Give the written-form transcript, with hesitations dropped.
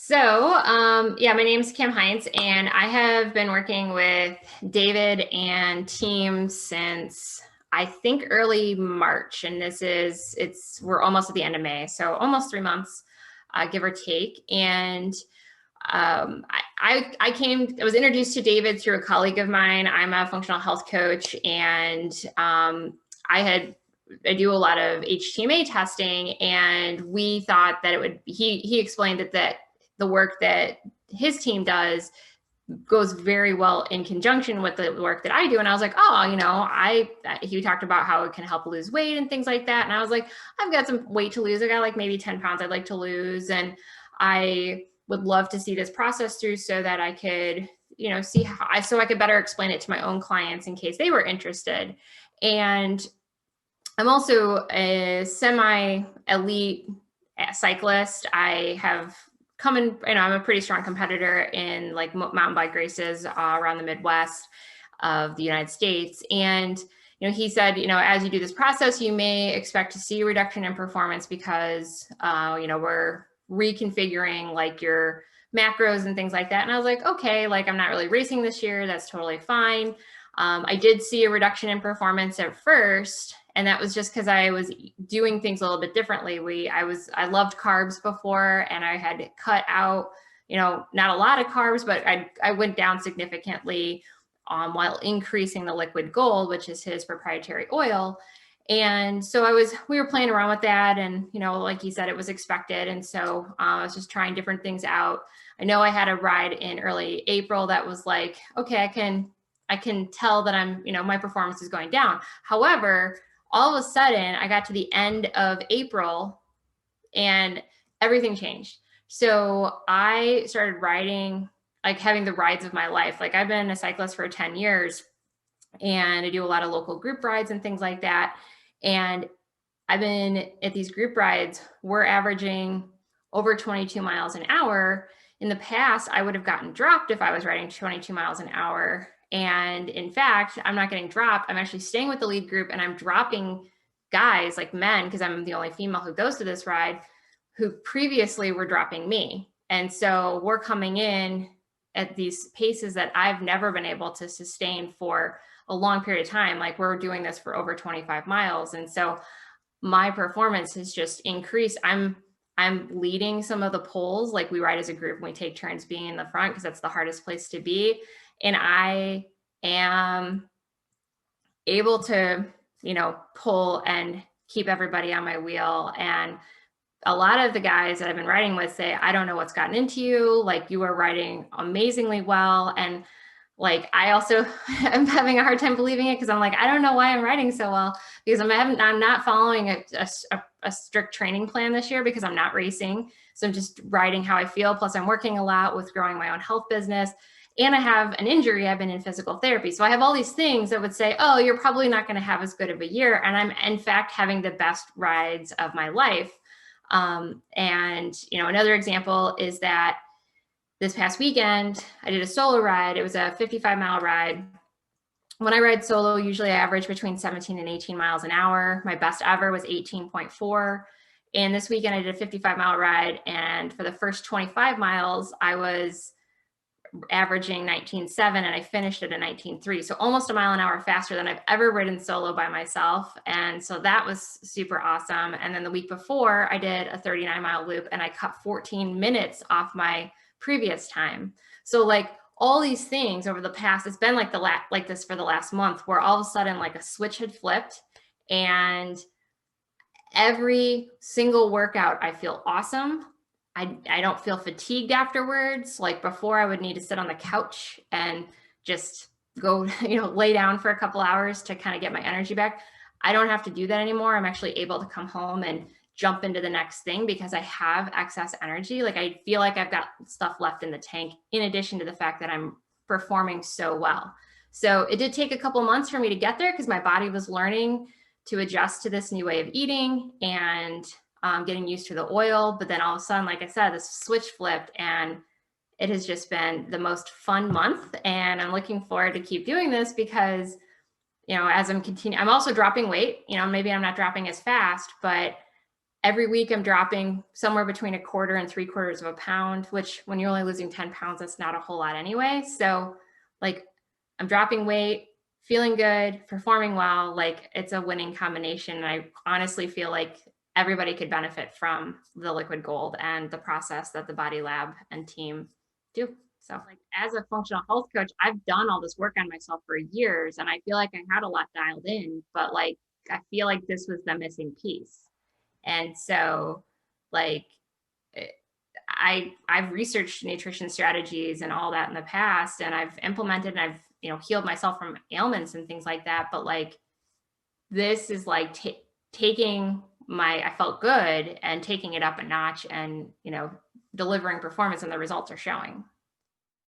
Yeah, my name's Kim Heinz, and I have been working with David and team since I think early March, and we're almost at the end of May, so almost 3 months, give or take. And I was introduced to David through a colleague of mine. I'm a functional health coach, and I had I do a lot of HTMA testing, and we thought that it would. He explained that the work that his team does goes very well in conjunction with the work that I do. And I was like, oh, he talked about how it can help lose weight and things like that. And I was like, I've got some weight to lose. I got like maybe 10 pounds I'd like to lose. And I would love to see this process through so that I could, so I could better explain it to my own clients in case they were interested. And I'm also a semi-elite cyclist. I have come in, I'm a pretty strong competitor in like mountain bike races around the Midwest of the United States. And, he said, as you do this process, you may expect to see a reduction in performance because, we're reconfiguring like your macros and things like that. And I was like, okay, like I'm not really racing this year. That's totally fine. I did see a reduction in performance at first, and that was just because I was doing things a little bit differently. I loved carbs before, and I had cut out, not a lot of carbs, but I went down significantly while increasing the liquid gold, which is his proprietary oil. And so we were playing around with that, and like you said, it was expected. And so I was just trying different things out. I know I had a ride in early April that was like, okay, I can tell that my performance is going down. However, all of a sudden I got to the end of April and everything changed. So I started riding, like having the rides of my life. Like I've been a cyclist for 10 years, and I do a lot of local group rides and things like that. And I've been at these group rides, we're averaging over 22 miles an hour. In the past, I would have gotten dropped if I was riding 22 miles an hour. And in fact, I'm not getting dropped. I'm actually staying with the lead group, and I'm dropping guys, like men, because I'm the only female who goes to this ride, who previously were dropping me. And so we're coming in at these paces that I've never been able to sustain for a long period of time. Like we're doing this for over 25 miles. And so my performance has just increased. I'm leading some of the polls. Like we ride as a group and we take turns being in the front because that's the hardest place to be. And I am able to, pull and keep everybody on my wheel. And a lot of the guys that I've been riding with say, I don't know what's gotten into you. Like you are riding amazingly well. And like, I also am having a hard time believing it because I'm like, I don't know why I'm riding so well, because I'm not following a strict training plan this year because I'm not racing. So I'm just riding how I feel. Plus I'm working a lot with growing my own health business. And I have an injury. I've been in physical therapy. So I have all these things that would say, oh, you're probably not going to have as good of a year. And I'm in fact having the best rides of my life. Another example is that this past weekend, I did a solo ride. It was a 55-mile ride. When I ride solo, usually I average between 17 and 18 miles an hour. My best ever was 18.4. And this weekend I did a 55-mile ride. And for the first 25 miles, I was averaging 19.7 and I finished at a 19.3. So almost a mile an hour faster than I've ever ridden solo by myself. And so that was super awesome. And then the week before I did a 39-mile loop and I cut 14 minutes off my previous time. So like all these things over the past, it's been like this for the last month, where all of a sudden like a switch had flipped, and every single workout I feel awesome. I don't feel fatigued afterwards. Like before I would need to sit on the couch and just go, lay down for a couple hours to kind of get my energy back. I don't have to do that anymore. I'm actually able to come home and jump into the next thing because I have excess energy. Like I feel like I've got stuff left in the tank, in addition to the fact that I'm performing so well. So it did take a couple months for me to get there because my body was learning to adjust to this new way of eating and getting used to the oil. But then all of a sudden, like I said, this switch flipped, and it has just been the most fun month. And I'm looking forward to keep doing this because, as I'm also dropping weight, maybe I'm not dropping as fast, but every week I'm dropping somewhere between a quarter and 3/4 of a pound, which when you're only losing 10 pounds, that's not a whole lot anyway. So like I'm dropping weight, feeling good, performing well, like it's a winning combination. And I honestly feel like everybody could benefit from the liquid gold and the process that the Body Lab and team do. So like as a functional health coach, I've done all this work on myself for years and I feel like I had a lot dialed in, but like I feel like this was the missing piece. And so like eh, I've researched nutrition strategies and all that in the past and I've implemented and I've, healed myself from ailments and things like that, but like this is like taking I felt good and taking it up a notch and, delivering performance and the results are showing.